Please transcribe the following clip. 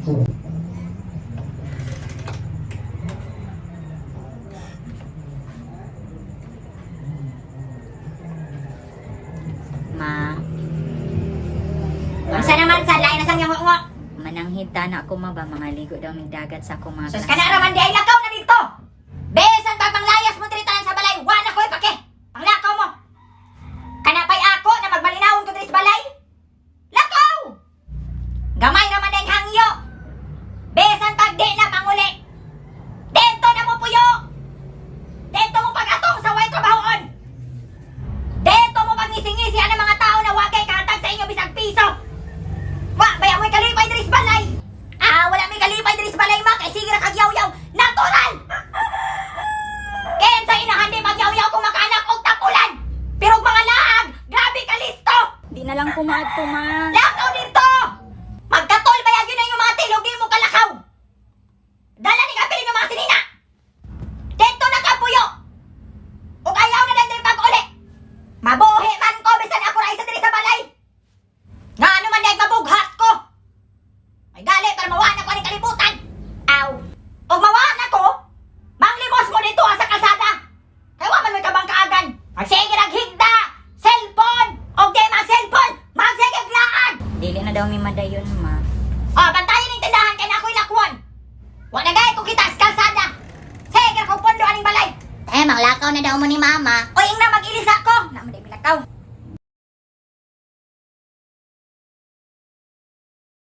Ma. Unsa naman sa lain na sang yang ngo? Mananghita na ako ma ba mga ligo daw ng dagat sa kumaga. Sus kana raman di ay lakaw na dito. Besan pag panglayas mo tritanan sa balay, wala ko pake. Panglakaw mo. Kana pay ako na magbalinawon ko diri sa balay? Lakaw! Gamay naman din hangyo. Besan pag di na manguli. Dento na mo puyo. Dento mo pag-atong sa way trabahoon. Dento mo pag ngisi-ngisi ang mga tao na wagay kahatag sa inyo bisag piso. Wa, baya mo'y kalipay diri sa balay. Wala may kalipay diri sa balay ma kay sige ra kag yaw-yaw. Natural. Ken sa inahan di magyaw-yaw kung makaanak og tapulan. Pero mga laag, grabe ka listo. Di na lang kumaadto ma. Lakaw dito. Magkatol ba yun na yung mga tilogi mo kalakaw? Dala ni kapilin yung mga sinina. Dito na kapuyo. Ug ayaw na lang diri pag-uli. Mabuhi man ko bisan ako ra isa diri sa balay. Nga ano man dahil mabughat ko. Ay gali para mawana ko ang kalibutan. Aw. Ug mawana ko, manglimos mo dito sa kalsada. Kaya wa man may kabang kaagan. Magsige naghigda, cellphone, og di mga cellphone, magsige laag. Dili na daw mi madayon ma. Bantayan yung tindahan kay na ako'y lakwon. Wa na gaya ko kita sa kalsada. Sige ko pondo aning balay. Manglakaw na daw mo ni mama. O ing na mag-ilis ako. Na mo di bilakaw.